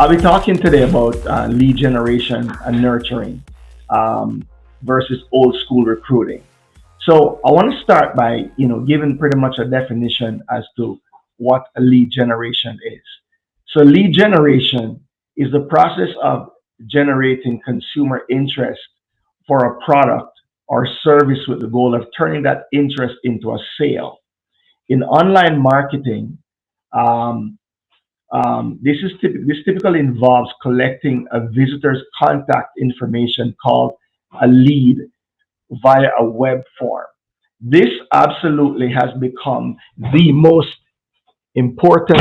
I'll be talking today about lead generation and nurturing um, versus old school recruiting. So I want to start by giving pretty much a definition as to what a lead generation is. So lead generation is the process of generating consumer interest for a product or service with the goal of turning that interest into a sale. In online marketing, um, this typically involves collecting a visitor's contact information called a lead via a web form. This absolutely has become the most important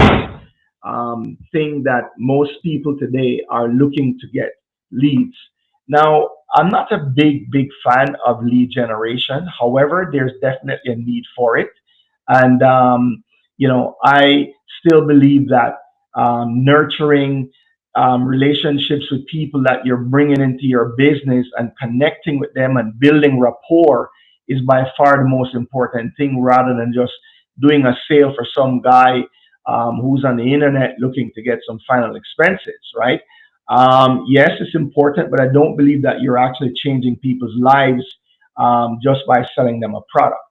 thing that most people today are looking to get leads. Now, I'm not a big fan of lead generation. However, there's definitely a need for it. And, I still believe that nurturing relationships with people that you're bringing into your business and connecting with them and building rapport is by far the most important thing rather than just doing a sale for some guy who's on the internet looking to get some final expenses, right? Yes, it's important, but I don't believe that you're actually changing people's lives just by selling them a product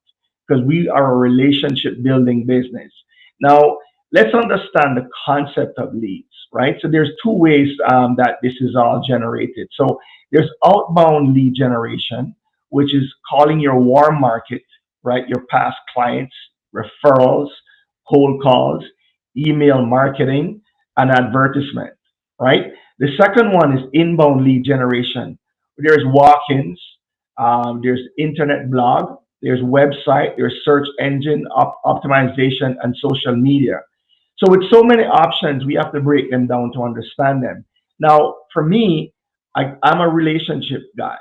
because we are a relationship building business. Now, let's understand the concept of leads, right? So there's two ways that this is all generated. So there's outbound lead generation, which is calling your warm market, right? Your past clients, referrals, cold calls, email marketing, and advertisement, right? The second one is inbound lead generation. There's walk-ins, there's internet blog, there's website, there's search engine optimization, and social media. So with so many options, we have to break them down to understand them. Now, for me, I'm a relationship guy,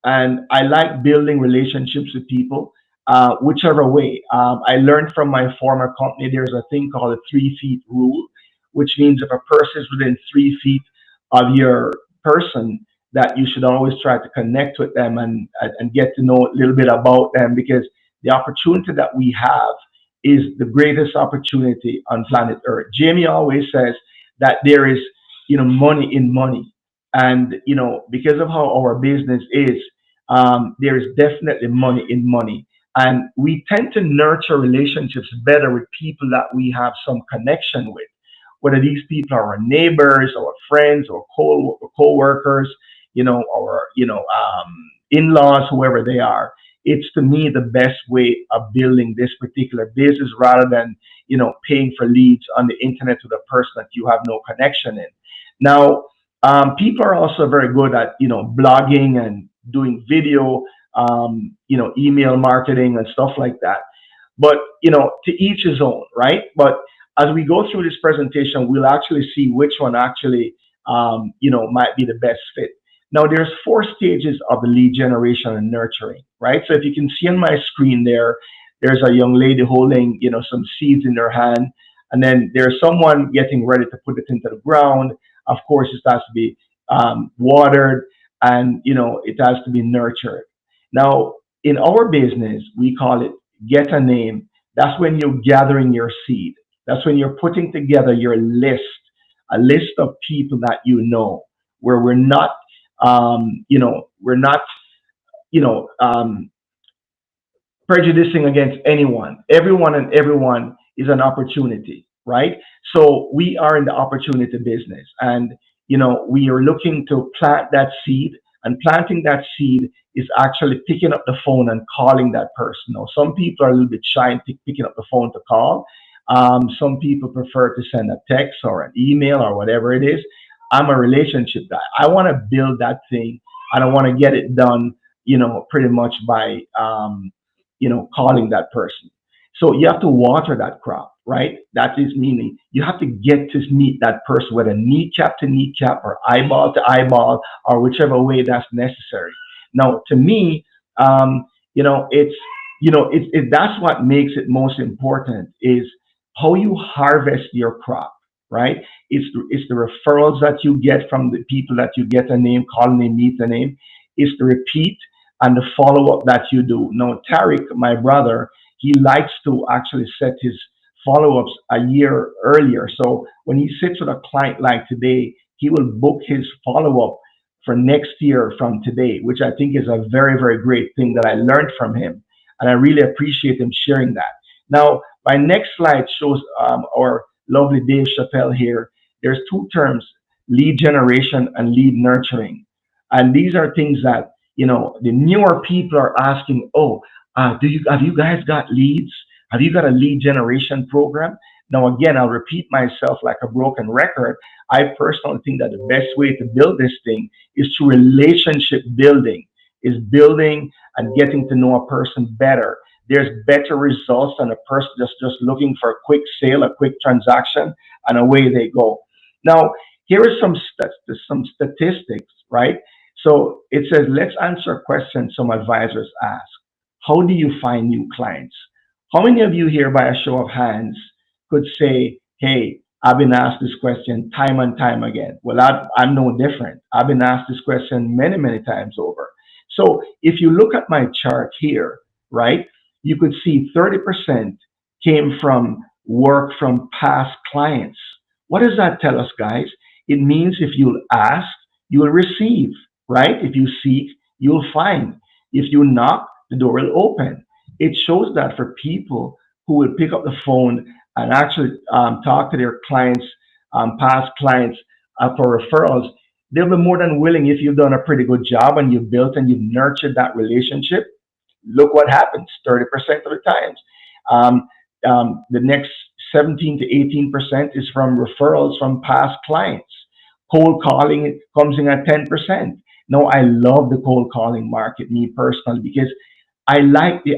and I like building relationships with people, whichever way. I learned from my former company. There's a thing called the 3 feet rule, which means if a person is within 3 feet of your person, that you should always try to connect with them and get to know a little bit about them because the opportunity that we have is the greatest opportunity on planet Earth. Jamie always says that there is, money in money. And, because of how our business is, there is definitely money in money. And we tend to nurture relationships better with people that we have some connection with, whether these people are our neighbors, our friends, or co-workers, or, in-laws, whoever they are. It's to me the best way of building this particular business rather than, paying for leads on the internet to the person that you have no connection in. Now, people are also very good at, blogging and doing video, email marketing and stuff like that. But, to each his own, right? But as we go through this presentation, we'll actually see which one actually, might be the best fit. Now, there's four stages of the lead generation and nurturing, right? So if you can see on my screen there, there's a young lady holding, some seeds in her hand, and then there's someone getting ready to put it into the ground. Of course, it has to be watered, and it has to be nurtured. Now, in our business, we call it get a name. That's when you're gathering your seed. That's when you're putting together your list, a list of people that where we're not, you know, um, prejudicing against anyone. Everyone and everyone is an opportunity, right? So we are in the opportunity business, and we are looking to plant that seed. And planting that seed is actually picking up the phone and calling that person. Now, some people are a little bit shy in picking up the phone to call. Some people prefer to send a text or an email or whatever it is. I'm a relationship guy. I want to build that thing, and I want to get it done, pretty much by, calling that person. So you have to water that crop, right? That is meaning you have to get to meet that person, whether kneecap to kneecap or eyeball to eyeball or whichever way that's necessary. Now, to me, it's that's what makes it most important is how you harvest your crop, right? It's the referrals that you get from the people that you get a name, call a name, meet a name. It's the repeat and the follow up that you do. Now, Tariq, my brother, he likes to actually set his follow ups a year earlier. So when he sits with a client like today, he will book his follow up for next year from today, which I think is a very, very great thing that I learned from him. And I really appreciate him sharing that. Now, my next slide shows our lovely Dave Chappelle here. There's two terms, lead generation and lead nurturing. And these are things that, the newer people are asking, oh, have you guys got leads? Have you got a lead generation program? Now, again, I'll repeat myself like a broken record. I personally think that the best way to build this thing is through relationship building, is building and getting to know a person better. There's better results than a person just looking for a quick sale, a quick transaction, and away they go. Now, here are some statistics, right? So it says, let's answer a question some advisors ask. How do you find new clients? How many of you here, by a show of hands, could say, hey, I've been asked this question time and time again? Well, I'm no different. I've been asked this question many, many times over. So if you look at my chart here, right, you could see 30% came from work from past clients. What does that tell us, guys? It means if you'll ask, you will receive, right? If you seek, you'll find. If you knock, the door will open. It shows that for people who will pick up the phone and actually talk to their clients, past clients for referrals, they'll be more than willing if you've done a pretty good job and you've built and you've nurtured that relationship. Look what happens 30% of the times. The next 17 to 18% is from referrals from past clients. Cold calling comes in at 10%. Now, I love the cold calling market, me personally, because I like the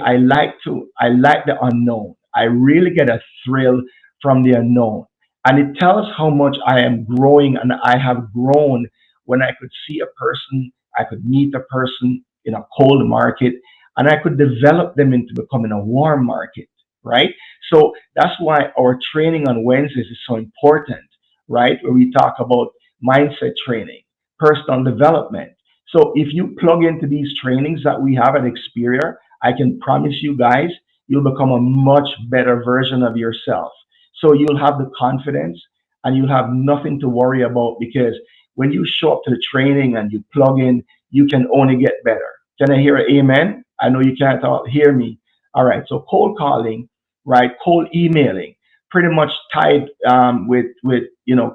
unknown. I really get a thrill from the unknown. And it tells how much I am growing and I have grown when I could see a person, I could meet a person in a cold market, and I could develop them into becoming a warm market, right? So that's why our training on Wednesdays is so important, right? Where we talk about mindset training, personal development. So if you plug into these trainings that we have at Experior, I can promise you guys, you'll become a much better version of yourself. So you'll have the confidence and you'll have nothing to worry about because when you show up to the training and you plug in, you can only get better. Can I hear an amen? I know you can't all hear me. All right. So cold calling, right? Cold emailing, pretty much tied with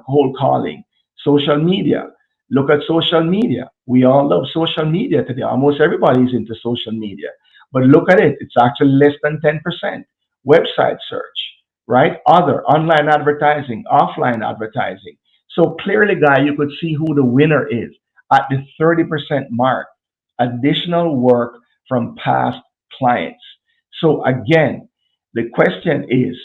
cold calling. Social media. Look at social media. We all love social media today. Almost everybody's into social media. But look at it. It's actually less than 10%. Website search, right? Other online advertising, offline advertising. So clearly, guy, you could see who the winner is at the 30% mark. Additional work from past clients. So again, the question is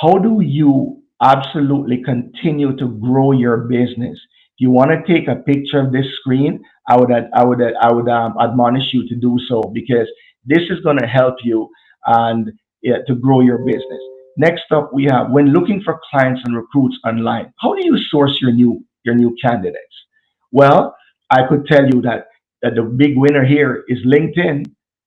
how do you absolutely continue to grow your business? If you want to take a picture of this screen, I would admonish you to do so because this is going to help you and to grow your business. Next up, we have when looking for clients and recruits online. How do you source your new candidates? Well, I could tell you that the big winner here is LinkedIn,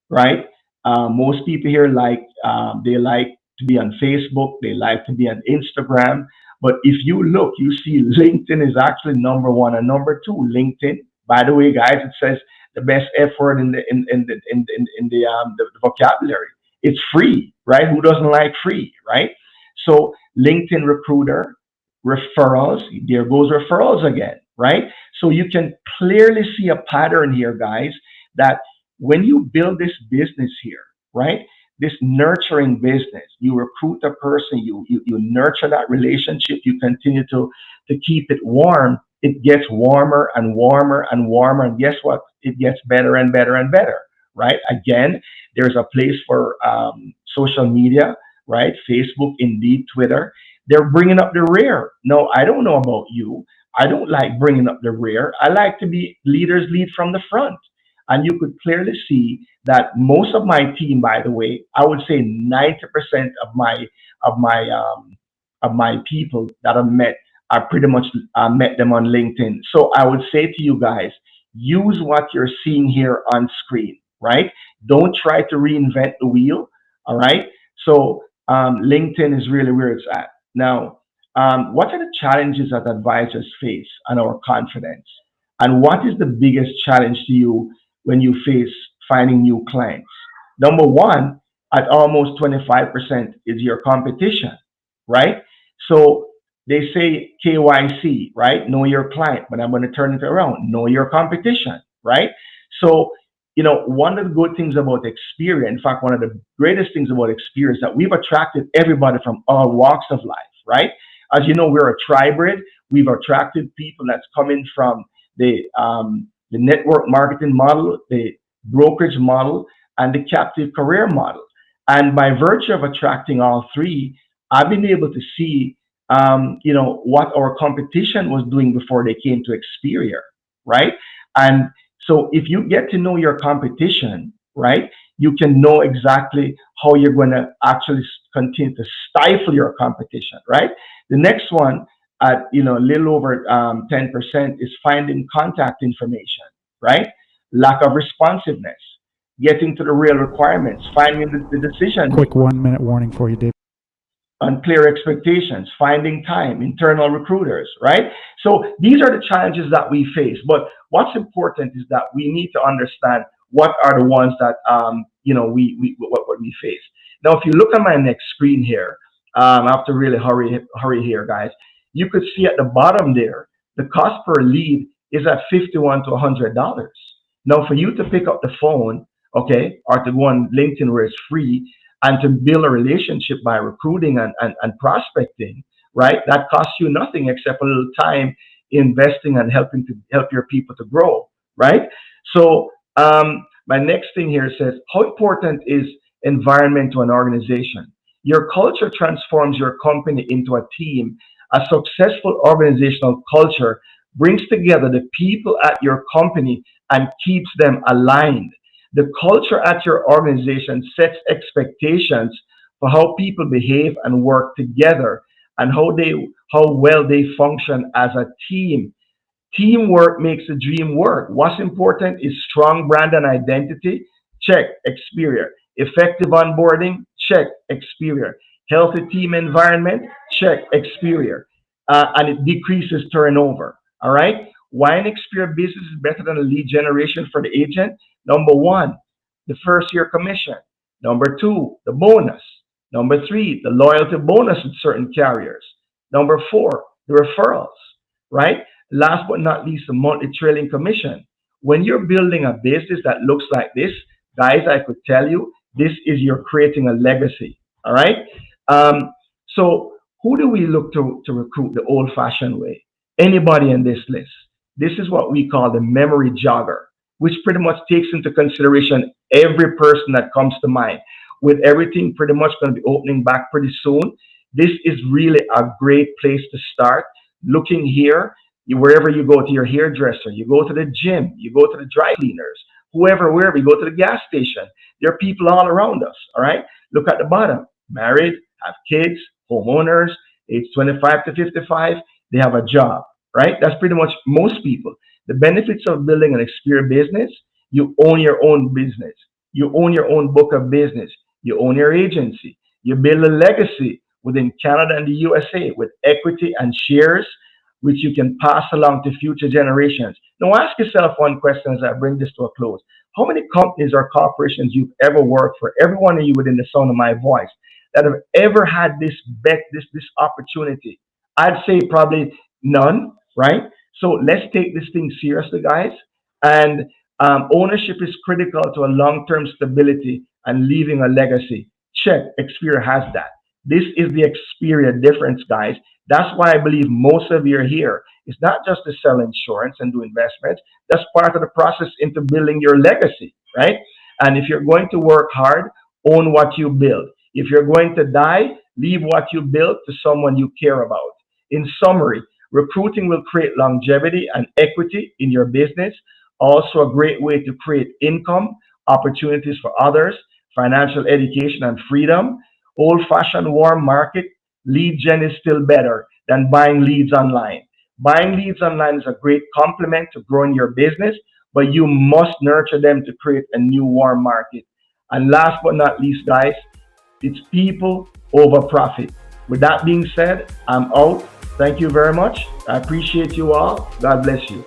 right? Most people here they like to be on Facebook, they like to be on Instagram. But if you look, you see LinkedIn is actually number one and number two. LinkedIn, by the way, guys, it says the best F word in the vocabulary. It's free, right? Who doesn't like free, right? So LinkedIn recruiter, referrals, there goes referrals again, right? So you can clearly see a pattern here, guys, that when you build this business here, right? This nurturing business, you recruit a person, you nurture that relationship, you continue to keep it warm, it gets warmer and warmer and warmer. And guess what? It gets better and better and better, right? Again, there's a place for social media, right? Facebook, Indeed, Twitter. They're bringing up the rear. No, I don't know about you. I don't like bringing up the rear. I like to be leaders lead from the front. And you could clearly see that most of my team, by the way, I would say 90% of my of my people that I've met, I pretty much met them on LinkedIn. So I would say to you guys, use what you're seeing here on screen, right? Don't try to reinvent the wheel, all right? So LinkedIn is really where it's at. Now, what are the challenges that advisors face and our confidence? And what is the biggest challenge to you when you face finding new clients? Number one, at almost 25% is your competition, right? So they say KYC, right? Know your client, but I'm going to turn it around. Know your competition, right? So, one of the good things about Experior, in fact, one of the greatest things about Experior is that we've attracted everybody from all walks of life, right? As you know, we're a tribrid. We've attracted people that's coming from the network marketing model, the brokerage model, and the captive career model. And by virtue of attracting all three, I've been able to see, what our competition was doing before they came to Experior, right? And so if you get to know your competition, right, you can know exactly how you're going to actually continue to stifle your competition, right? The next one, at a little over 10%, is finding contact information, right? Lack of responsiveness, getting to the real requirements, finding the decision Quick maker, 1 minute warning for you, Dave. unclear expectations, finding time, internal recruiters, right? So these are the challenges that we face. But what's important is that we need to understand what are the ones that what we face. Now, if you look at my next screen here, I have to really hurry here, guys. You could see at the bottom there, the cost per lead is at $51 to $100. Now, for you to pick up the phone, okay, or to go on LinkedIn where it's free, and to build a relationship by recruiting and prospecting, right? That costs you nothing except a little time investing and helping to help your people to grow, right? So my next thing here says, how important is environment to an organization? Your culture transforms your company into a team. A successful organizational culture brings together the people at your company and keeps them aligned. The culture at your organization sets expectations for how people behave and work together and how well they function as a team. Teamwork makes the dream work. What's important is strong brand and identity. Check, Experior. Effective onboarding. Check, Experior. Healthy team environment. Check, Experior. And it decreases turnover. All right. Why an Experior business is better than a lead generation for the agent? Number one, the first year commission. Number two, the bonus. Number three, the loyalty bonus with certain carriers. Number four, the referrals, right? Last but not least, the monthly trailing commission. When you're building a business that looks like this, guys, I could tell you, this is you're creating a legacy. All right. Um, so, who do we look to recruit the old fashioned way? Anybody in this list. This is what we call the memory jogger, which pretty much takes into consideration every person that comes to mind. With everything pretty much going to be opening back pretty soon, this is really a great place to start. Looking here, wherever you go to your hairdresser, you go to the gym, you go to the dry cleaners, wherever you go to the gas station, there are people all around us. All right. Look at the bottom. Married, have kids, homeowners, age 25 to 55, they have a job, right? That's pretty much most people. The benefits of building an Experior business, you own your own business. You own your own book of business. You own your agency. You build a legacy within Canada and the USA with equity and shares, which you can pass along to future generations. Now, ask yourself one question as I bring this to a close. How many companies or corporations you've ever worked for, every one of you within the sound of my voice, that have ever had this opportunity? I'd say probably none, right? So let's take this thing seriously, guys. And ownership is critical to a long-term stability and leaving a legacy. Check, Experior has that. This is the Experior difference, guys. That's why I believe most of you are here. It's not just to sell insurance and do investments. That's part of the process into building your legacy, right? And if you're going to work hard, own what you build. If you're going to die, leave what you built to someone you care about. In summary, recruiting will create longevity and equity in your business. Also, a great way to create income, opportunities for others, financial education, and freedom. Old fashioned warm market, lead gen is still better than buying leads online. Buying leads online is a great complement to growing your business, but you must nurture them to create a new warm market. And last but not least, guys, it's people over profit. With that being said, I'm out. Thank you very much. I appreciate you all. God bless you.